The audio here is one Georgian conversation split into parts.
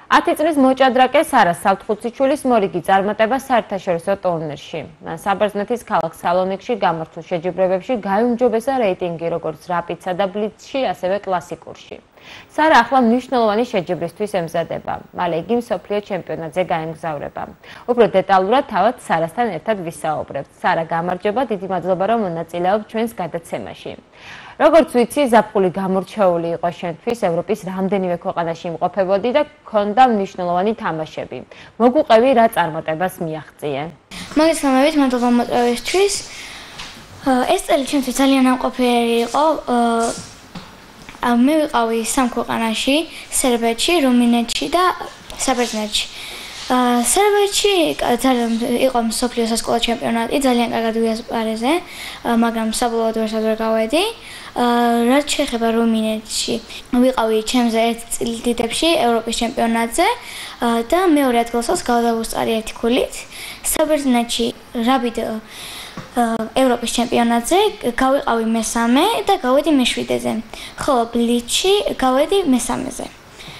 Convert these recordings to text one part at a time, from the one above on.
10 წლის მოჭადრაკე სარა სალთხუციჩვილის მორიგი წარმატება საერთაშორისო ტურნირში. მან საბერძნეთის ქალაქ სალონიკში გამართულ შეჯიბრებებში გაიუმჯობესა რეიტინგი როგორც რაპიდსა და ბლიცში, ასევე კლასიკურში. სარა ახლა მნიშვნელოვანი შეჯიბრისთვის ემზადება. მალე იგი მსოფლიო ჩემპიონატზე გაემგზავრება. უფრო დეტალურად თავად სარასთან ერთად ვისაუბრებთ. სარა, გამარჯობა, დიდი მადლობა რომ მონაწილეობ ჩვენს გადაცემაში. როგორც ვიცი, ზაფხული გამორჩეული იყო შენთვის, ევროპის რამდენიმე ქვეყანაში იმყოფებოდი და გქონდა მნიშვნელოვანი თამაშები. მოგუყევი, რა წარმატებას მიაღწიე? მოგესალმებით, მადლობა მოწვევისთვის. ეს წელი ჩემთვის ძალიან ამყოფელი იყო. მე ვიყავი სამ ქვეყანაში, სერბეთში, რუმინეთში და საბერძნეთში. სერბეთში ძალიან იყო მსოფლიო სასკოლო ჩემპიონატი, ძალიან კარგად ვიასპარეზე, მაგრამ საბოლოოდ ვერცად ვერ გავედი. რაც შეეხება რუმინეთში, ვიყავი ჩემზე ერთ წილდიდებში ევროპის ჩემპიონატზე და მეორე ადგილსაც გავდავუსწარი ერთი ქულით. საბერძნეთში რაბიდ ევროპის ჩემპიონატზე გავიყავი მესამე და გავედი მეშვიდეზე, ხოლო ბლიცში გავედი მესამეზე.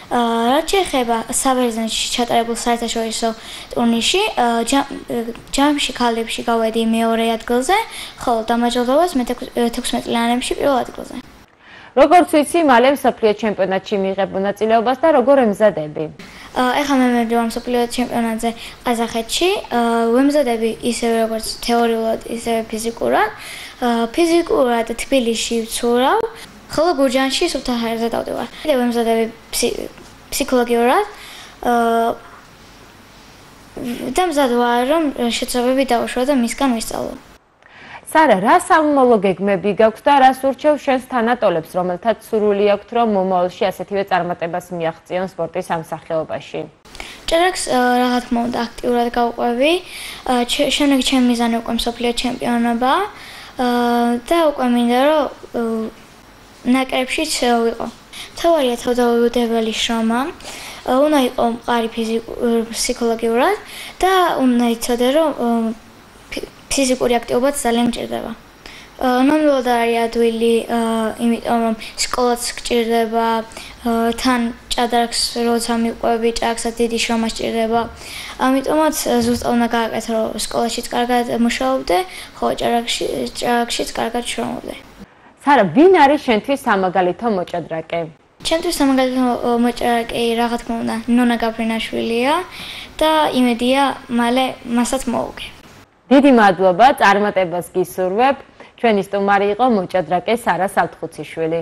რაც შეეხება საბერძნეთში ჩატარებულ საერთაშორისო ტურნირში, ჯამში ქალებში გავედი მეორე ადგილზე, ხოლო დამაჯილდოვებას მე 16 წლიანებში პირველ ადგილზე. როგორც ვიცი, მალე მსოფლიო ჩემპიონატში მიიღებ მონაწილეობას და როგორ ემზადები? ეხლა მე მივდივარ მსოფლიო ჩემპიონატზე ყაზახეთში, ვემზადები ისევე როგორც თეორიულად, ისევე ფიზიკურად. ფიზიკურად თბილისში ვცურავ, ხოლო გურჯაანში სუფთაჰაერზე დავდივარ. კიდევ ვემზადები ფსიქოლოგიურად და მზად ვარ, რომ შეცდომები დავუშვა და მისგან ვისწავლო. სარა, რა სამომავლო გეგმები გაქვს და რას ურჩევ შენს თანატოლებს, რომელთაც სურვილი აქვთ, რომ მომავალში ასეთივე წარმატებას მიაღწიონ სპორტის ამ სახეობაში? ჭადრაკს რა თქმა უნდა აქტიურად გავყვევი. შემდეგ ჩემი მიზანი უკვე მსოფლიო ჩემპიონობა და უკვე მინდა რომ ნაკრებშიც ვიყო. მთავარია თავდაუდებელი შრომა, უნდა იყო მყარი ფსიქოლოგიურად და უნდა იცოდე რომ ფიზიკური აქტივობაც ძალიან მჭირდება. ნამდვილად არ არის ადვილი, იმიტომ რომ სკოლაც გჭირდება, თან ჭადრაკს როცა მიყვები, ჭადრაკსაც დიდი შრომა სჭირდება. ამიტომაც ზუსტად უნდა გააკეთო, რომ სკოლაშიც კარგად მუშაობდე, ხოლო ჭადრაკშიც კარგად შრომობდე. სარა, ვინ არის შენთვის სამაგალითო მოჭადრაკე? ჩემთვის სამაგალითო მოჭადრაკე რა თქმა უნდა ნონა გაბრინაშვილია და იმედია მალე მასაც მოვუგე. დიდი მადლობა, წარმატებას გისურვებ. ჩვენი სტუმარი იყო მოჭადრაკე სარა სალთხუციშვილი.